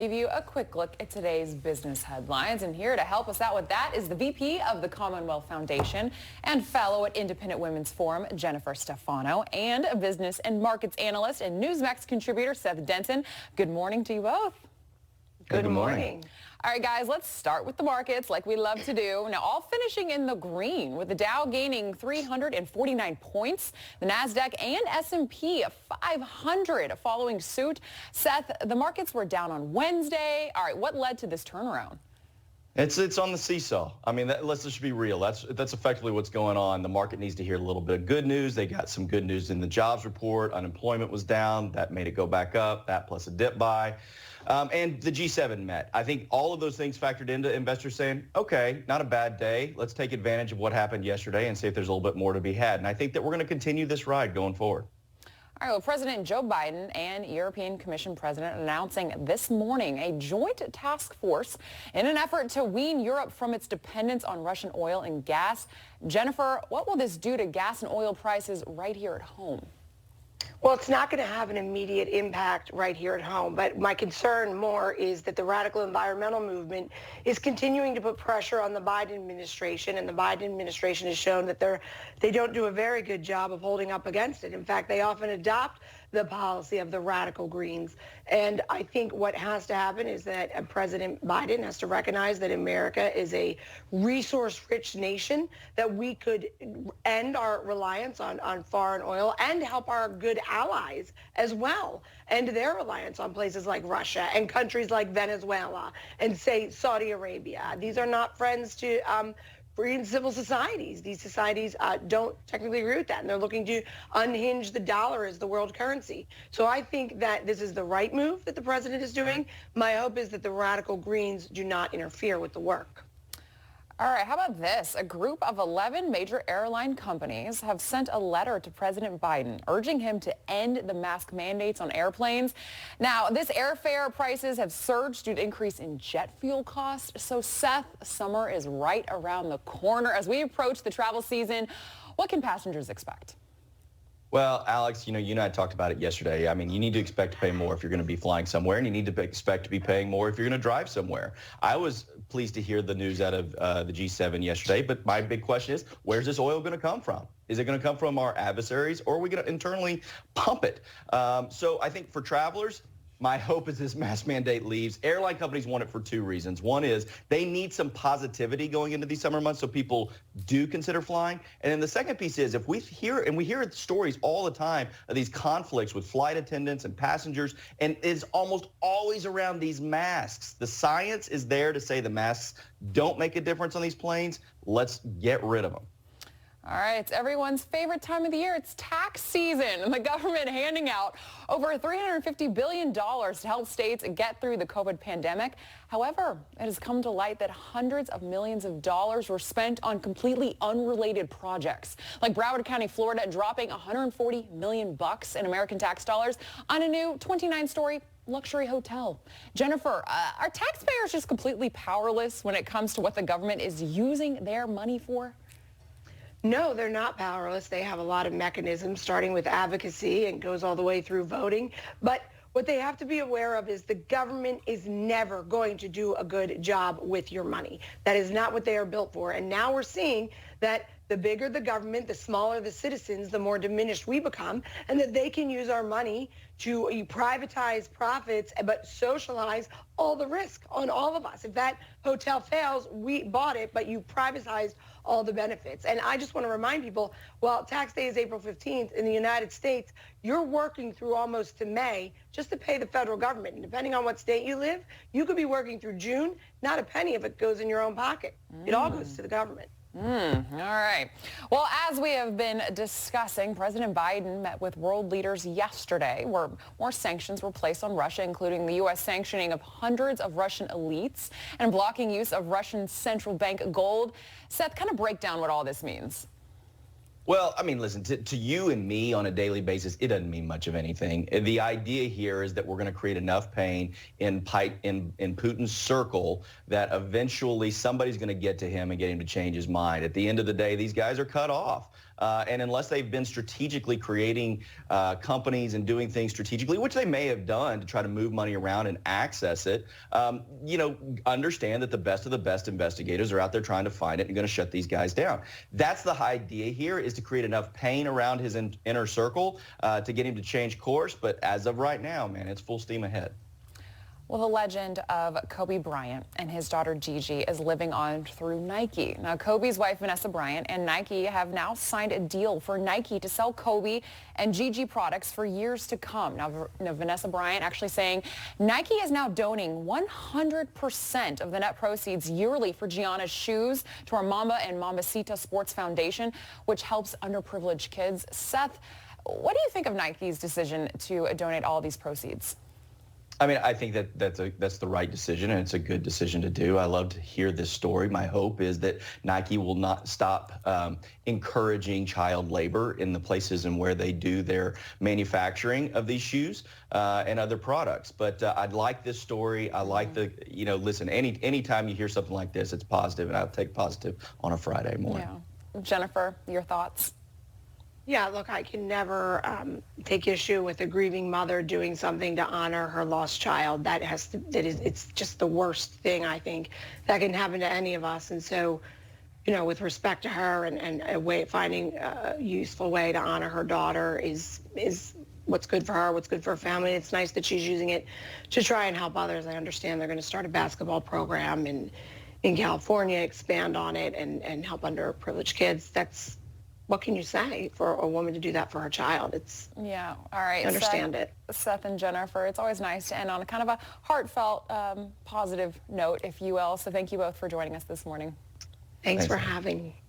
Give you a quick look at today's business headlines, and here to help us out with that is the VP of the Commonwealth Foundation and fellow at Independent Women's Forum, Jennifer Stefano, and a business and markets analyst and Newsmax contributor, Seth Denson. Good morning to you both. Good morning. All right, guys, let's start with the markets like we love to do. Now, all finishing in the green, with the Dow gaining 349 points, the NASDAQ and S&P 500 following suit. Seth, the markets were down on Wednesday. All right, what led to this turnaround? It's on the seesaw. I mean, let's just be real. That's effectively what's going on. The market needs to hear a little bit of good news. They got some good news in the jobs report. Unemployment was down. That made it go back up. That plus a dip buy. And the G7 met. I think all of those things factored into investors saying, okay, not a bad day. Let's take advantage of what happened yesterday and see if there's a little bit more to be had. And I think that we're going to continue this ride going forward. All right, well, President Joe Biden and European Commission President announcing this morning a joint task force in an effort to wean Europe from its dependence on Russian oil and gas. Jennifer, what will this do to gas and oil prices right here at home? Well, it's not going to have an immediate impact right here at home, but my concern more is that the radical environmental movement is continuing to put pressure on the Biden administration, and the Biden administration has shown that they don't do a very good job of holding up against it. In fact, they often adopt the policy of the radical Greens. And I think what has to happen is that President Biden has to recognize that America is a resource-rich nation, that we could end our reliance on foreign oil and help our good allies as well, and their reliance on places like Russia and countries like Venezuela and, say, Saudi Arabia. These are not friends to free and civil societies. These societies don't technically agree with that, and they're looking to unhinge the dollar as the world currency. So I think that this is the right move that the president is doing. My hope is that the radical Greens do not interfere with the work. All right, how about this? A group of 11 major airline companies have sent a letter to President Biden urging him to end the mask mandates on airplanes. Now, this airfare prices have surged due to increase in jet fuel costs. So, Seth, summer is right around the corner. As we approach the travel season, what can passengers expect? Well, Alex, you and I talked about it yesterday. I mean, you need to expect to pay more if you're going to be flying somewhere, and you need to expect to be paying more if you're going to drive somewhere. I was pleased to hear the news out of the G7 yesterday, but my big question is, where's this oil going to come from? Is it going to come from our adversaries, or are we going to internally pump it? So I think for travelers, my hope is this mask mandate leaves. Airline companies want it for two reasons. One is they need some positivity going into these summer months so people do consider flying. And then the second piece is if we hear stories all the time of these conflicts with flight attendants and passengers, and it's almost always around these masks. The science is there to say the masks don't make a difference on these planes. Let's get rid of them. All right, it's everyone's favorite time of the year. It's tax season, and the government handing out over $350 billion to help states get through the COVID pandemic. However, it has come to light that hundreds of millions of dollars were spent on completely unrelated projects, like Broward County, Florida, dropping $140 million in American tax dollars on a new 29-story luxury hotel. Jennifer, are taxpayers just completely powerless when it comes to what the government is using their money for? No, they're not powerless. They have a lot of mechanisms, starting with advocacy and goes all the way through voting. But what they have to be aware of is the government is never going to do a good job with your money. That is not what they are built for. And now we're seeing that the bigger the government, the smaller the citizens, the more diminished we become, and that they can use our money to privatize profits but socialize all the risk on all of us. If that hotel fails, we bought it, but you privatized all the benefits. And I just want to remind people, while tax day is April 15th in the United States, you're working through almost to May just to pay the federal government. And depending on what state you live, you could be working through June. Not a penny of it goes in your own pocket. It all goes to the government. All right. Well, as we have been discussing, President Biden met with world leaders yesterday where more sanctions were placed on Russia, including the U.S. sanctioning of hundreds of Russian elites and blocking use of Russian central bank gold. Seth, kind of break down what all this means. Well, I mean, listen, to you and me on a daily basis, it doesn't mean much of anything. The idea here is that we're going to create enough pain in Putin's circle that eventually somebody's going to get to him and get him to change his mind. At the end of the day, these guys are cut off. And unless they've been strategically creating companies and doing things strategically, which they may have done to try to move money around and access it, understand that the best of the best investigators are out there trying to find it and going to shut these guys down. That's the idea here, is to create enough pain around his inner circle to get him to change course. But as of right now, man, it's full steam ahead. Well, the legend of Kobe Bryant and his daughter Gigi is living on through Nike. Now, Kobe's wife, Vanessa Bryant, and Nike have now signed a deal for Nike to sell Kobe and Gigi products for years to come. Now, Vanessa Bryant actually saying Nike is now donating 100% of the net proceeds yearly for Gianna's shoes to our Mamba and Mambacita Sports Foundation, which helps underprivileged kids. Seth, what do you think of Nike's decision to donate all these proceeds? I mean, I think that's the right decision, and it's a good decision to do. I love to hear this story. My hope is that Nike will not stop encouraging child labor in the places and where they do their manufacturing of these shoes and other products. But I'd like this story. I like listen, anytime you hear something like this, it's positive, and I'll take positive on a Friday morning. Yeah. Jennifer, your thoughts? Yeah, look, I can never take issue with a grieving mother doing something to honor her lost child. It's just the worst thing, I think, that can happen to any of us. And so, with respect to her and finding a useful way to honor her daughter is what's good for her, what's good for her family. It's nice that she's using it to try and help others. I understand they're going to start a basketball program in California, expand on it, and help underprivileged kids. What can you say for a woman to do that for her child? Yeah, all right. I understand it. Seth and Jennifer, it's always nice to end on kind of a heartfelt, positive note, if you will. So thank you both for joining us this morning. Thanks for having me.